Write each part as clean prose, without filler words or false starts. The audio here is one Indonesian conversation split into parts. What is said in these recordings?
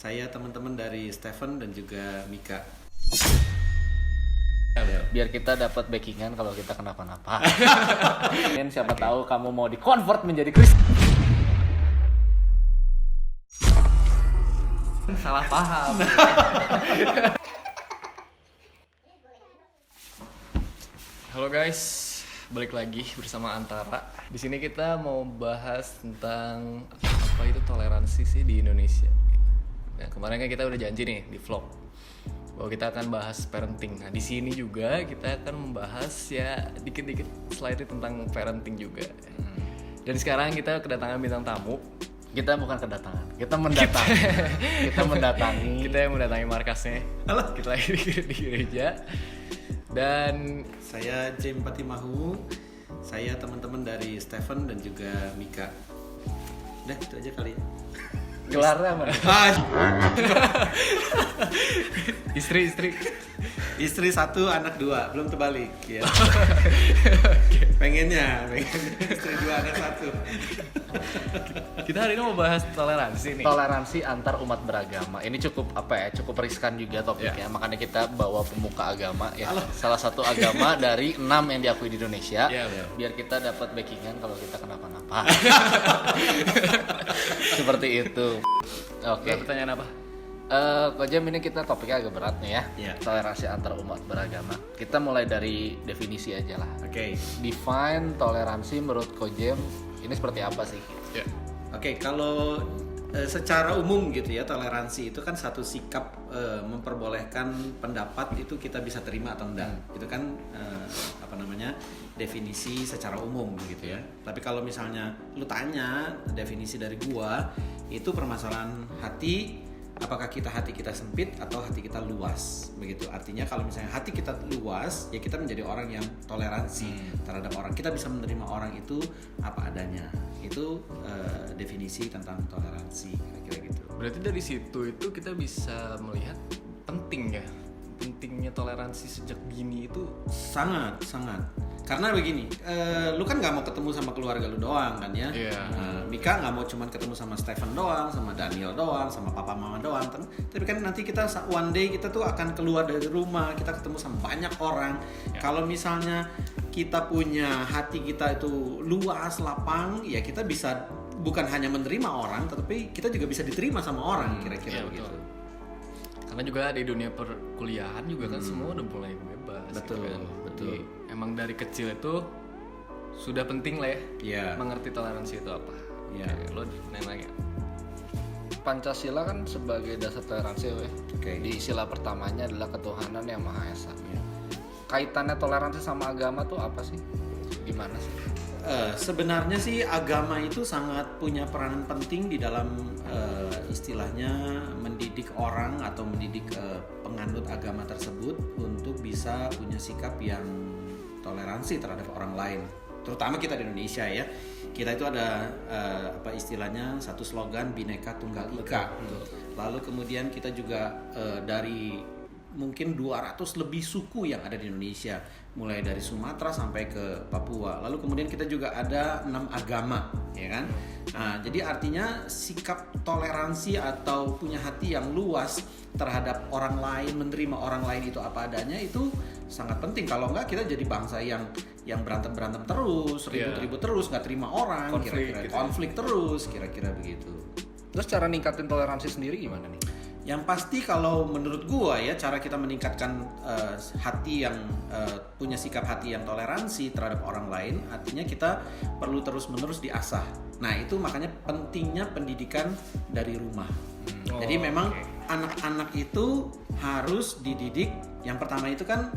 Saya teman-teman dari Stephen dan juga Mika. Biar kita dapat backingan kalau kita kenapa-napa. Siapa tahu kamu mau di-convert menjadi Kristen. Salah paham. Halo guys, balik lagi bersama Antara. Di sini kita mau bahas tentang apa itu toleransi sih di Indonesia. Nah, kemarin kan kita udah janji nih di vlog bahwa kita akan bahas parenting. Nah, di sini juga kita akan membahas ya dikit-dikit slightly tentang parenting juga. Dan sekarang kita kedatangan bintang tamu. Kita bukan kedatangan, kita mendatangi. Kita yang mendatangi markasnya. Halo. Kita lagi di gereja. Dan Saya James Patimahu. Saya teman-teman dari Stephen dan juga Mika. Udah, itu aja kali ya. Gelarnya mana? istri 1, anak 2, belum terbalik ya. Pengennya istri 2, anak 1. kita hari ini mau bahas toleransi nih. Toleransi antar umat beragama. Ini cukup cukup riskan juga topiknya. Makanya kita bawa pemuka agama ya. Halo. Salah satu agama dari 6 yang diakui di Indonesia. Iya, betul. Biar kita dapat backingan kalau kita kenapa-napa. Seperti itu. Oke. Pertanyaan apa? Jam ini kita topiknya agak berat nih ya. Iya. Toleransi antar umat beragama. Kita mulai dari definisi aja lah. Oke. Define toleransi menurut Kojem ini seperti apa sih? Ya. Oke, kalau secara umum gitu ya, toleransi itu kan satu sikap memperbolehkan pendapat itu kita bisa terima atau enggak. Itu kan definisi secara umum gitu ya. Tapi kalau misalnya lu tanya definisi dari gua, itu permasalahan hati, apakah hati kita sempit atau hati kita luas begitu. Artinya kalau misalnya hati kita luas, ya kita menjadi orang yang toleransi terhadap orang. Kita bisa menerima orang itu apa adanya. Itu definisi tentang toleransi kira-kira gitu. Berarti dari situ itu kita bisa melihat pentingnya toleransi sejak dini itu. Sangat. Karena begini, lu kan nggak mau ketemu sama keluarga lu doang kan ya. Iya. Mika nggak mau cuman ketemu sama Stephen doang, sama Daniel doang, sama papa mama doang. Tapi kan nanti kita one day kita tuh akan keluar dari rumah, kita ketemu sama banyak orang. Ya. Kalau misalnya kita punya hati kita itu luas, lapang, ya kita bisa bukan hanya menerima orang, tetapi kita juga bisa diterima sama orang kira-kira Iya, begitu. betul. Karena juga di dunia perkuliahan juga kan semua udah mulai bebas. Betul, gitu kan. betul. Jadi, emang dari kecil itu sudah penting lah ya Iya. mengerti toleransi itu apa. Iya. Oke, lo nanya. Pancasila kan sebagai dasar toleransi ya. Oke. Di sila pertamanya adalah ketuhanan yang Maha Esa. Iya. Kaitannya toleransi sama agama tuh apa sih? Gimana sih? Sebenarnya sih agama itu sangat punya peranan penting di dalam istilahnya mendidik orang atau mendidik penganut agama tersebut untuk bisa punya sikap yang toleransi terhadap orang lain. Terutama kita di Indonesia ya. Kita itu ada istilahnya satu slogan Bhinneka Tunggal Ika. Lalu kemudian kita juga dari mungkin 200 lebih suku yang ada di Indonesia, mulai dari Sumatera sampai ke Papua. Lalu kemudian kita juga ada 6 agama, ya kan? Nah, jadi artinya sikap toleransi atau punya hati yang luas terhadap orang lain, menerima orang lain itu apa adanya itu sangat penting. Kalau enggak kita jadi bangsa yang berantem terus, ribut terus, nggak terima orang, konflik terus, kira-kira begitu. Terus cara ningkatin toleransi sendiri gimana nih? Yang pasti kalau menurut gua ya, cara kita meningkatkan hati yang punya sikap hati yang toleransi terhadap orang lain, artinya kita perlu terus-menerus diasah. Nah, itu makanya pentingnya pendidikan dari rumah. Jadi memang anak-anak itu harus dididik. Yang pertama itu kan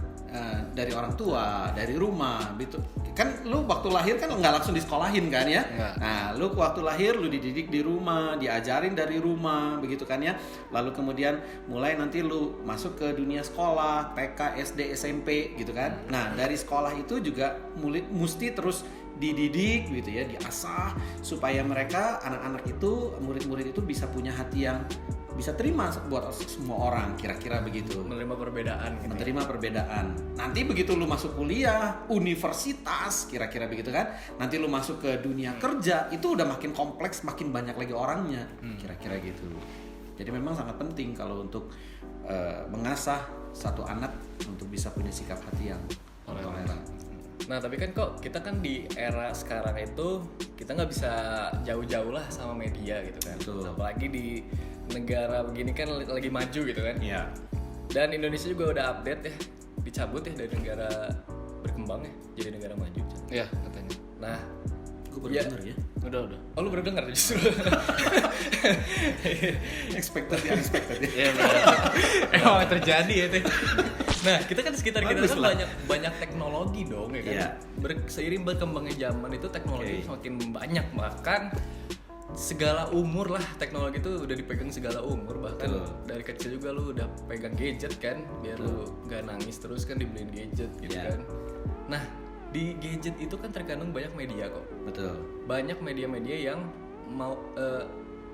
dari orang tua, dari rumah gitu. Kan lu waktu lahir kan nggak langsung disekolahin kan ya. Enggak. Nah, lu waktu lahir lu dididik di rumah, diajarin dari rumah begitu kan ya. Lalu kemudian mulai nanti lu masuk ke dunia sekolah, TK, SD, SMP gitu kan. Nah, dari sekolah itu juga mesti terus dididik gitu ya, diasah supaya mereka anak-anak itu, murid-murid itu bisa punya hati yang bisa terima buat semua orang, kira-kira begitu. Menerima perbedaan gitu. Menerima perbedaan. Nanti begitu lu masuk kuliah, universitas, kira-kira begitu kan. Nanti lu masuk ke dunia kerja, itu udah makin kompleks, makin banyak lagi orangnya, kira-kira gitu. Jadi memang sangat penting kalau untuk mengasah satu anak untuk bisa punya sikap hati yang toleran. Nah tapi kan kok kita kan di era sekarang itu kita nggak bisa jauh-jauh lah sama media gitu kan. Betul. Apalagi di negara begini kan lagi maju gitu kan. Iya. Dan Indonesia juga udah update ya, dicabut ya dari negara berkembang ya, jadi negara maju. Iya katanya. Nah, Gue baru ya. denger ya. Udah. Oh lu baru dengar justru. Expected ya, unexpected ya. Iya benar. Emang terjadi ya teh. Nah kita kan di sekitar kita Bagus kan lah. banyak teknologi dong ya kan. Iya. Seiring berkembangnya zaman itu teknologi Oke. semakin banyak, bahkan segala umur lah teknologi itu udah dipegang segala umur, bahkan Betul. dari kecil juga lu udah pegang gadget kan biar lu gak nangis terus kan dibeliin gadget gitu Iya. kan. Nah di gadget itu kan terkandung banyak media kok, Betul. banyak media-media yang mau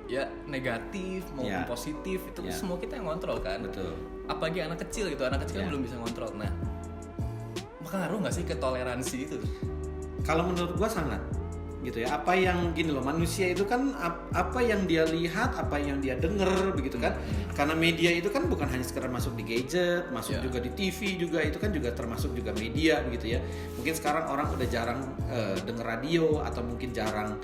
ya negatif maupun Ya. positif itu Ya. semua kita yang kontrol kan. Betul. Apalagi anak kecil gitu, anak kecil kan Ya. belum bisa ngontrol. Nah pengaruh nggak sih ke toleransi itu? Kalau menurut gua sangat gitu ya. Apa yang gini loh, manusia itu kan apa yang dia lihat, apa yang dia denger begitu kan. Karena media itu kan bukan hanya sekedar masuk di gadget, masuk Ya. juga di TV juga, itu kan juga termasuk juga media begitu ya. Mungkin sekarang orang udah jarang denger radio atau mungkin jarang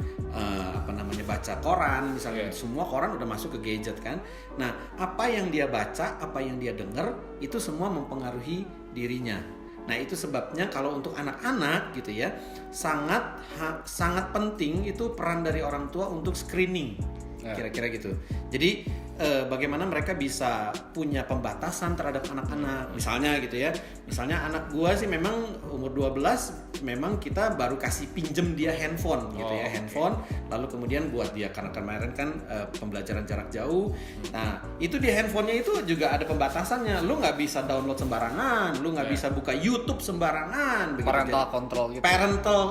baca koran misalnya. Ya. Semua koran udah masuk ke gadget kan. Nah, apa yang dia baca, apa yang dia denger itu semua mempengaruhi dirinya. Nah itu sebabnya kalau untuk anak-anak gitu ya sangat penting itu peran dari orang tua untuk screening kira-kira gitu. Jadi bagaimana mereka bisa punya pembatasan terhadap anak-anak misalnya gitu ya. Misalnya anak gua sih memang umur 12 memang kita baru kasih pinjem dia handphone gitu ya, handphone. Lalu kemudian buat dia karena kemarin kan pembelajaran jarak jauh. Nah itu di handphonenya itu juga ada pembatasannya. Lu nggak bisa download sembarangan, lu nggak bisa buka YouTube sembarangan. Begitu. Parental control gitu. Parental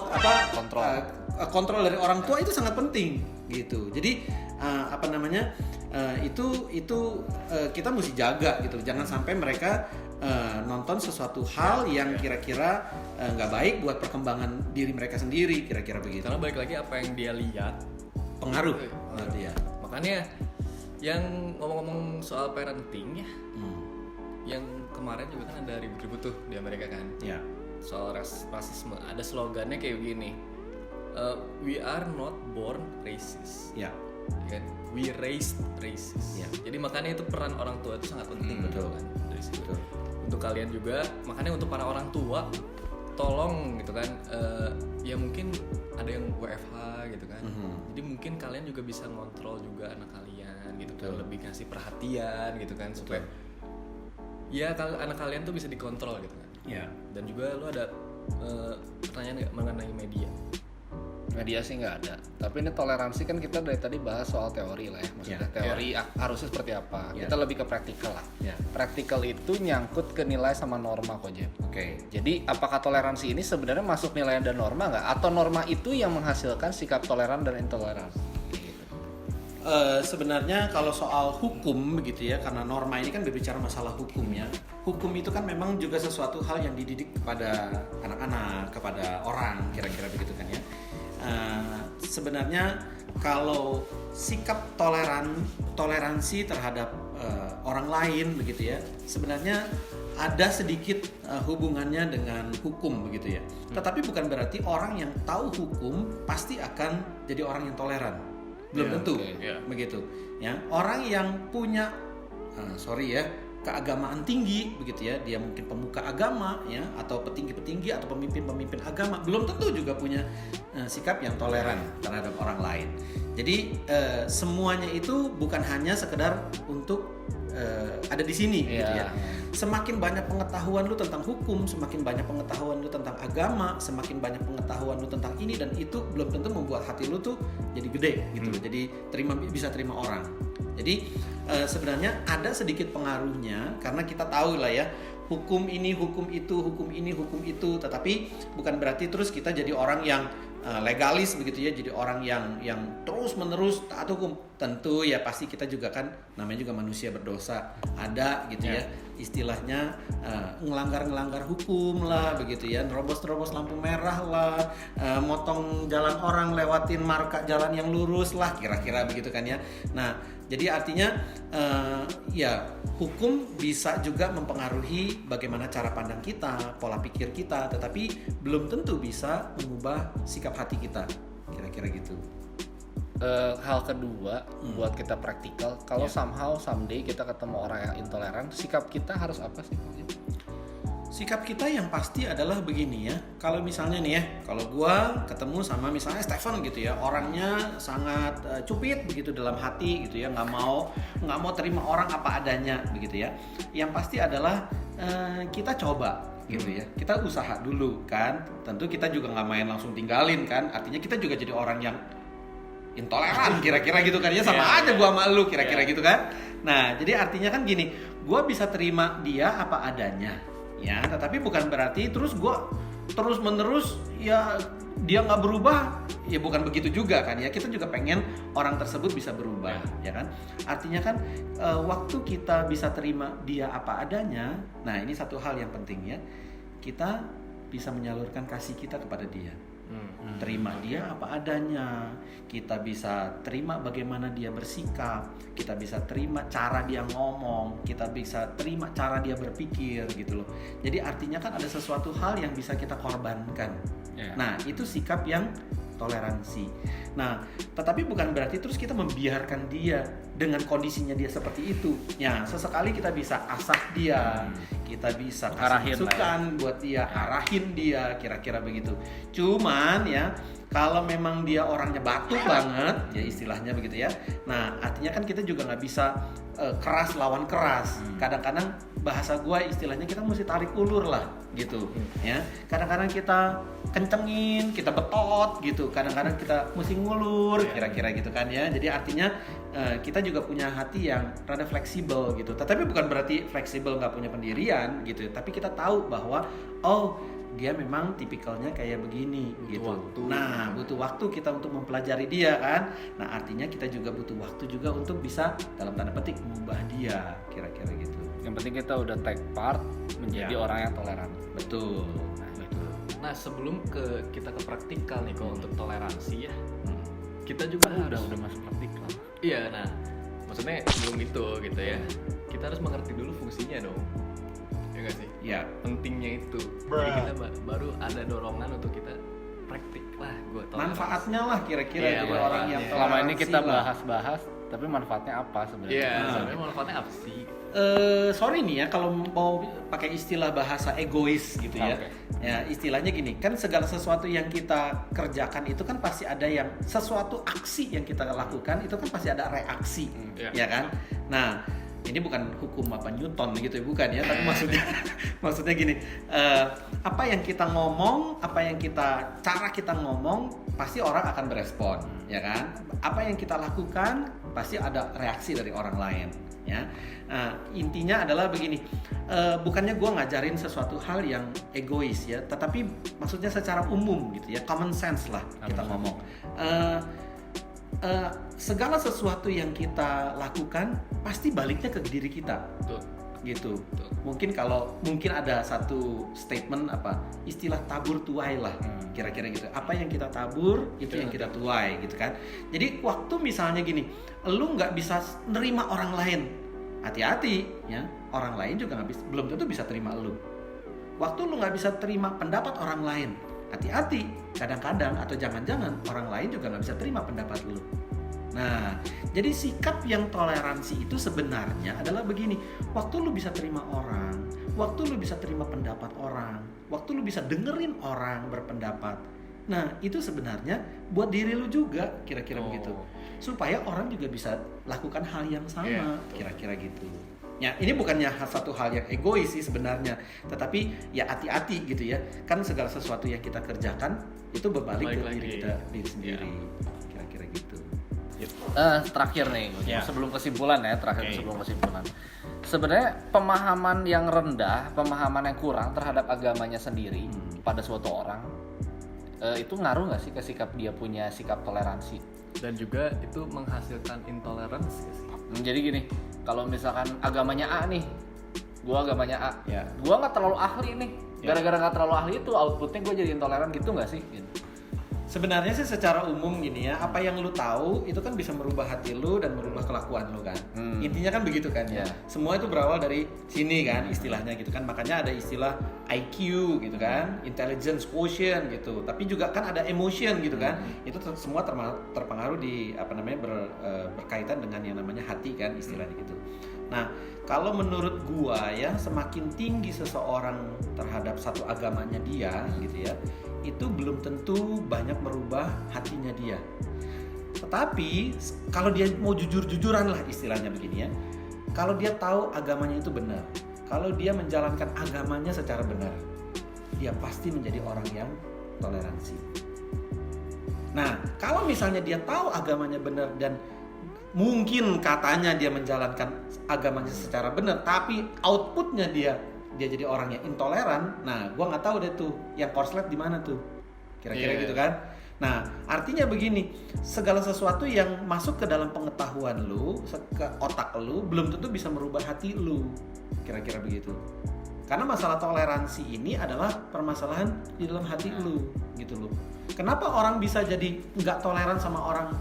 Kontrol. kontrol dari orang tua itu sangat penting gitu. Jadi itu kita mesti jaga gitu. Jangan sampai mereka nonton sesuatu hal yang kira-kira nggak baik buat perkembangan diri mereka sendiri, kira-kira begitu. Karena balik lagi apa yang dia lihat Pengaruh berarti ya. Makanya yang ngomong-ngomong soal parenting ya, yang kemarin juga kan ada ribut-ribut tuh di Amerika kan, Ya. soal rasisme. Ada slogannya kayak begini, we are not born racist, Ya. kan? We raised racist. Ya. Jadi makanya itu peran orang tua itu sangat penting Betul. kan dari situ. Betul. Untuk kalian juga, makanya untuk para orang tua tolong gitu kan, ya mungkin ada yang WFH gitu kan, jadi mungkin kalian juga bisa ngontrol juga anak kalian gitu kan, Betul. lebih kasih perhatian gitu kan, supaya ya kalau anak kalian tuh bisa dikontrol gitu kan. Ya. Dan juga lu ada pertanyaan nggak mengenai media? Media sih nggak ada. Tapi ini toleransi kan kita dari tadi bahas soal teori lah ya. Maksudnya teori harusnya seperti apa. Ya. Kita lebih ke praktikal lah. Ya. Praktikal itu nyangkut ke nilai sama norma kok Jeb. Oke. Jadi apakah toleransi ini sebenarnya masuk nilai dan norma nggak? Atau norma itu yang menghasilkan sikap toleran dan intoleran? Sebenarnya kalau soal hukum begitu ya, karena norma ini kan berbicara masalah hukum ya. Hukum itu kan memang juga sesuatu hal yang dididik kepada anak-anak, kepada orang, kira-kira begitu kan ya. Sebenarnya kalau sikap toleransi terhadap orang lain begitu ya, sebenarnya ada sedikit hubungannya dengan hukum begitu ya. Tetapi bukan berarti orang yang tahu hukum pasti akan jadi orang yang toleran. Belum tentu begitu ya. Orang yang punya keagamaan tinggi begitu ya, dia mungkin pemuka agama ya, atau petinggi-petinggi atau pemimpin-pemimpin agama, belum tentu juga punya sikap yang toleran terhadap orang lain. Jadi semuanya itu bukan hanya sekedar untuk ada di sini gitu ya. Semakin banyak pengetahuan lu tentang hukum, semakin banyak pengetahuan lu tentang agama, semakin banyak pengetahuan lu tentang ini dan itu belum tentu membuat hati lu tuh jadi gede gitu. Jadi bisa terima orang. Jadi sebenarnya ada sedikit pengaruhnya karena kita tahu lah ya, hukum ini, hukum itu, hukum ini, hukum itu, tetapi bukan berarti terus kita jadi orang yang legalis begitu ya, jadi orang yang terus menerus taat hukum. Tentu ya pasti kita juga kan namanya juga manusia berdosa, ada gitu ya istilahnya ngelanggar hukum lah begitu ya, nerobos lampu merah lah, motong jalan orang, lewatin marka jalan yang lurus lah, kira-kira begitu kan ya. Nah Jadi artinya ya hukum bisa juga mempengaruhi bagaimana cara pandang kita, pola pikir kita, tetapi belum tentu bisa mengubah sikap hati kita. Kira-kira gitu. Hal kedua buat kita praktikal, kalau somehow someday kita ketemu orang yang intoleran, sikap kita harus apa sih? Sikap kita yang pasti adalah begini ya. Kalau misalnya nih ya, kalau gua ketemu sama misalnya Stephen gitu ya, orangnya sangat cupit begitu dalam hati gitu ya, nggak mau terima orang apa adanya begitu ya. Yang pasti adalah kita coba gitu ya, kita usaha dulu kan. Tentu kita juga nggak main langsung tinggalin kan. Artinya kita juga jadi orang yang intoleran kira-kira gitu kan ya, sama aja gua sama lu kira-kira gitu kan. Nah jadi artinya kan gini, gua bisa terima dia apa adanya. Ya, tetapi bukan berarti terus gue terus menerus ya dia nggak berubah, ya bukan begitu juga kan ya. Kita juga pengen orang tersebut bisa berubah, ya kan. Artinya kan waktu kita bisa terima dia apa adanya, nah ini satu hal yang penting ya, kita bisa menyalurkan kasih kita kepada dia. Terima dia apa adanya, kita bisa terima bagaimana dia bersikap, kita bisa terima cara dia ngomong, kita bisa terima cara dia berpikir gitu loh. Jadi artinya kan ada sesuatu hal yang bisa kita korbankan. Nah itu sikap yang toleransi. Nah tetapi bukan berarti terus kita membiarkan dia dengan kondisinya dia seperti itu. Ya sesekali kita bisa asah dia, kita bisa kasih masukan buat dia, arahin dia, kira-kira begitu. Cuman ya kalau memang dia orangnya batu banget, ya istilahnya begitu ya. Nah artinya kan kita juga nggak bisa keras lawan keras. Kadang-kadang bahasa gua istilahnya kita mesti tarik ulur lah gitu ya. Kadang-kadang kita kencengin, kita betot gitu. Kadang-kadang kita mesti ngulur, kira-kira gitu kan ya. Jadi artinya kita juga punya hati yang rada fleksibel gitu. Tetapi bukan berarti fleksibel nggak punya pendirian gitu. Tapi kita tahu bahwa dia memang tipikalnya kayak begini gitu. Nah, butuh waktu kita untuk mempelajari dia kan. Nah, artinya kita juga butuh waktu juga untuk bisa dalam tanda petik mengubah dia, kira-kira gitu. Yang penting kita udah take part menjadi orang yang toleran. Betul. Nah, sebelum kita ke praktikal nih kalau untuk toleransi ya. Kita juga udah masuk praktikal. Iya, nah. Maksudnya belum itu gitu ya. Kita harus mengerti dulu fungsinya dong. Ya nggak sih? Ya. Pentingnya itu. Jadi kita baru ada dorongan untuk kita praktik lah. Manfaatnya lah kira-kira jadi orang yang selama ini kita lah. bahas-bahas, tapi manfaatnya apa sebenarnya? Iya, sebenarnya manfaatnya apa sih? Sorry nih ya kalau mau pakai istilah bahasa egois gitu ya. Okay. Ya istilahnya gini, kan segala sesuatu yang kita kerjakan itu kan pasti ada yang sesuatu aksi yang kita lakukan itu kan pasti ada reaksi, ya kan? Nah, ini bukan hukum apa Newton gitu ya, bukan ya, tapi maksudnya gini, apa yang kita ngomong, cara kita ngomong pasti orang akan berespon, ya kan? Apa yang kita lakukan pasti ada reaksi dari orang lain, ya. Intinya adalah begini, bukannya gue ngajarin sesuatu hal yang egois ya, tetapi maksudnya secara umum gitu ya, common sense lah kita ngomong. Segala sesuatu yang kita lakukan pasti baliknya ke diri kita. Betul. Gitu. Betul. Mungkin ada satu statement istilah tabur tuai lah, kira-kira gitu. Apa yang kita tabur itu yang kita tuai gitu kan. Jadi waktu misalnya gini, lu nggak bisa nerima orang lain, hati-hati ya. Orang lain juga belum tentu bisa terima lu. Waktu lu nggak bisa terima pendapat orang lain, hati-hati, kadang-kadang atau jangan-jangan orang lain juga nggak bisa terima pendapat lu. Nah, jadi sikap yang toleransi itu sebenarnya adalah begini, waktu lu bisa terima orang, waktu lu bisa terima pendapat orang, waktu lu bisa dengerin orang berpendapat, nah itu sebenarnya buat diri lu juga, kira-kira begitu, supaya orang juga bisa lakukan hal yang sama, kira-kira gitu. Ya, ini bukannya satu hal yang egois sih sebenarnya, tetapi ya hati-hati gitu ya. Kan segala sesuatu yang kita kerjakan itu berbalik ke diri sendiri. Kira-kira gitu. Terakhir nih, sebelum kesimpulan ya, sebelum kesimpulan. Sebenarnya pemahaman yang rendah, pemahaman yang kurang terhadap agamanya sendiri pada suatu orang itu ngaruh nggak sih ke sikap dia punya sikap toleransi? Dan juga itu menghasilkan intoleransi sih. Jadi gini, kalau misalkan agamanya A nih, gua agamanya A, gua nggak terlalu ahli nih, gara-gara nggak terlalu ahli itu outputnya gua jadi intoleran gitu nggak sih? Gitu. Sebenarnya sih secara umum gini ya, apa yang lu tahu itu kan bisa merubah hati lu dan merubah kelakuan lu kan. Intinya kan begitu kan. Yeah. Semua itu berawal dari sini kan istilahnya gitu kan. Makanya ada istilah IQ gitu kan, intelligence quotient gitu. Tapi juga kan ada emotion gitu kan. Itu semua terpengaruh di berkaitan dengan yang namanya hati kan istilahnya gitu. Nah, kalau menurut gua ya, semakin tinggi seseorang terhadap satu agamanya dia gitu ya, itu belum tentu banyak merubah hatinya dia. Tetapi kalau dia mau jujur-jujuran lah istilahnya begini ya, kalau dia tahu agamanya itu benar, kalau dia menjalankan agamanya secara benar, dia pasti menjadi orang yang toleransi. Nah, kalau misalnya dia tahu agamanya benar dan mungkin katanya dia menjalankan agamanya secara benar, tapi outputnya dia jadi orang yang intoleran. Nah, gua nggak tahu deh tuh yang korslet di mana tuh, kira-kira gitu kan. Nah, artinya begini, segala sesuatu yang masuk ke dalam pengetahuan lu, ke otak lu, belum tentu bisa merubah hati lu, kira-kira begitu. Karena masalah toleransi ini adalah permasalahan di dalam hati lu, gitu loh. Kenapa orang bisa jadi nggak toleran sama orang?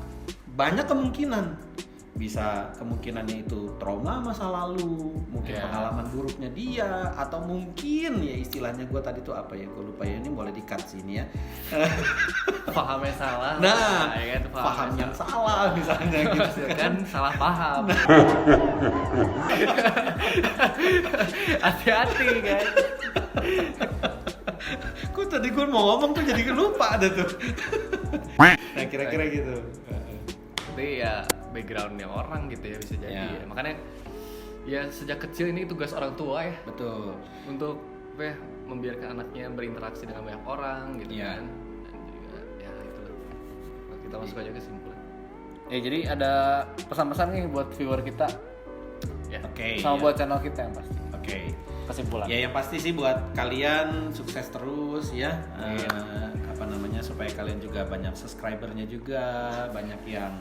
Banyak kemungkinan. Bisa kemungkinannya itu trauma masa lalu, mungkin pengalaman buruknya dia, atau mungkin ya istilahnya gue tadi tuh apa ya, gue lupa ya, ini boleh di-cut sini ya. Pahamnya salah. Nah, ya kan, paham yang salah misalnya gitu kan, salah paham. Hati-hati guys. Kok tadi gue mau ngomong tuh jadi lupa ada tuh. Nah, kira-kira gitu. Tapi ya backgroundnya orang gitu ya, bisa jadi ya. Makanya ya sejak kecil ini tugas orang tua ya, Betul. untuk membiarkan anaknya berinteraksi dengan banyak orang gitu kan. Dan juga ya itulah, kita masuk aja ke kesimpulan. Ya jadi ada pesan-pesan nih buat viewer kita Ya. Oke. sama buat channel kita yang pasti. Oke. Kesimpulan. Ya yang pasti sih buat kalian sukses terus ya. Supaya kalian juga banyak subscribernya juga, banyak yang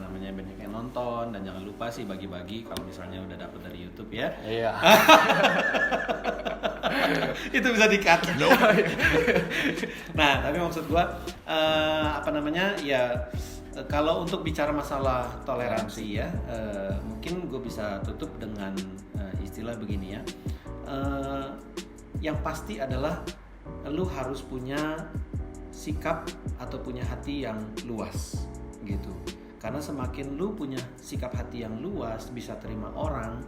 banyak yang nonton, dan jangan lupa sih bagi-bagi kalau misalnya udah dapet dari YouTube ya. Iya. Itu bisa di-cut. Nah, tapi maksud gua kalau untuk bicara masalah toleransi ya, mungkin gue bisa tutup dengan istilah begini ya. Yang pasti adalah lu harus punya sikap atau punya hati yang luas gitu. Karena semakin lu punya sikap hati yang luas, bisa terima orang,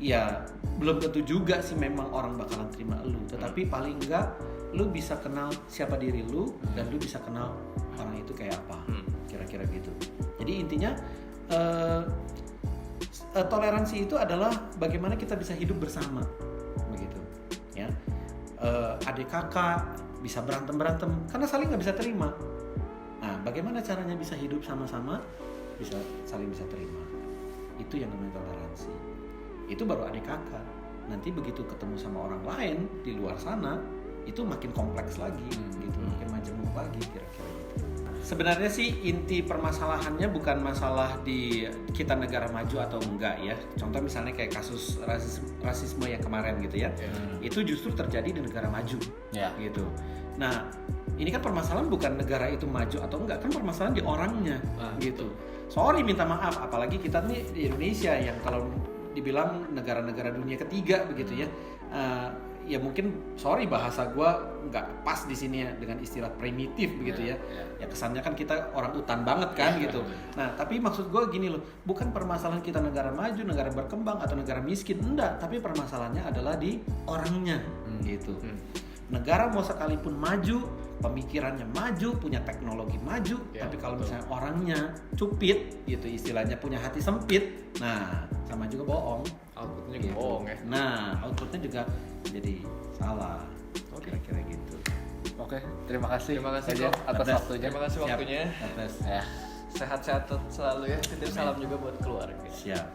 ya belum tentu juga sih memang orang bakalan terima lu, tetapi paling enggak lu bisa kenal siapa diri lu dan lu bisa kenal orang itu kayak apa, kira-kira gitu. Jadi intinya toleransi itu adalah bagaimana kita bisa hidup bersama, begitu ya. Adik kakak bisa berantem karena saling nggak bisa terima. Nah, bagaimana caranya bisa hidup sama-sama, bisa saling bisa terima. Itu yang namanya toleransi. Itu baru adik kakak. Nanti begitu ketemu sama orang lain di luar sana, itu makin kompleks lagi, gitu, makin majemuk lagi, kira-kira gitu. Sebenarnya sih inti permasalahannya bukan masalah di kita negara maju atau enggak ya. Contoh misalnya kayak kasus rasisme yang kemarin gitu ya. Itu justru terjadi di negara maju, gitu. Nah, ini kan permasalahan bukan negara itu maju atau enggak, kan permasalahan di orangnya, gitu. Sorry, minta maaf, apalagi kita nih di Indonesia yang kalau dibilang negara-negara dunia ketiga begitu ya. Ya mungkin sorry bahasa gue nggak pas di sini ya dengan istilah primitif begitu ya. Ya kesannya kan kita orang utan banget kan gitu. Nah, tapi maksud gue gini loh, bukan permasalahan kita negara maju, negara berkembang atau negara miskin, enggak, tapi permasalahannya adalah di orangnya, gitu. Negara mau sekalipun maju, pemikirannya maju, punya teknologi maju, tapi kalau misalnya orangnya cupit, gitu istilahnya, punya hati sempit, nah sama juga bohong. Outputnya juga bohong ya. Nah, outputnya juga jadi salah. Kira-kira gitu. Oke, terima kasih. Terima kasih Kojam kok. atas waktunya. Terima kasih waktunya. Ya. Sehat-sehat selalu ya. Titip salam juga buat keluarga. Siap.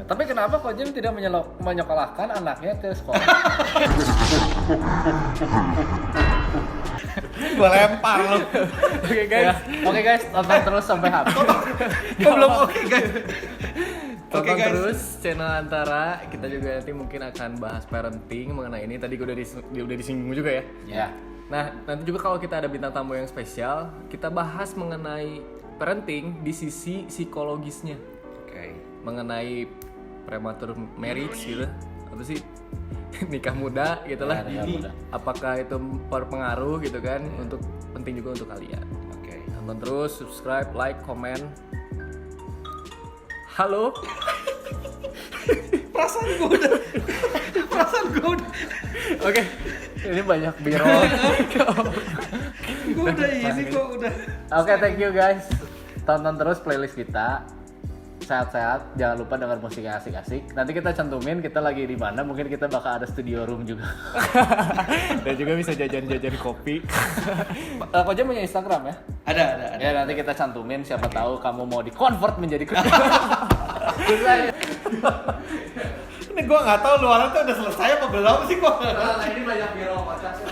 Nah, tapi kenapa Kojam tidak menyekolahkan anaknya ke sekolah? Gue lempar lo. Oke guys. Oke guys, tonton terus sampai habis. Kok belum oke guys? Tonton terus channel Antara. Kita juga nanti mungkin akan bahas parenting mengenai ini. Tadi gue udah disinggung juga ya. Ya. Nah, nanti juga kalau kita ada bintang tamu yang spesial, kita bahas mengenai parenting di sisi psikologisnya. Oke. Mengenai premature marriage gitu. Apa sih? Nikah muda gitu lah. Ya, nikah muda. Apakah itu berpengaruh gitu kan untuk penting juga untuk kalian. Oke. Tonton terus, subscribe, like, komen. Halo. Perasaan gue udah Oke. Ini banyak biro. gue udah ini kok udah. Oke, thank you guys. Tonton terus playlist kita. Sehat-sehat, jangan lupa dengar musik yang asik-asik. Nanti kita cantumin kita lagi di mana, mungkin kita bakal ada studio room juga. Dan juga bisa jajan-jajan kopi. Koja punya Instagram ya? Ada. Ya nanti kita cantumin, siapa tahu kamu mau di-convert menjadi Ini gue nggak tahu luaran tuh udah selesai apa belum sih kok. Nah, ini banyak biro podcast.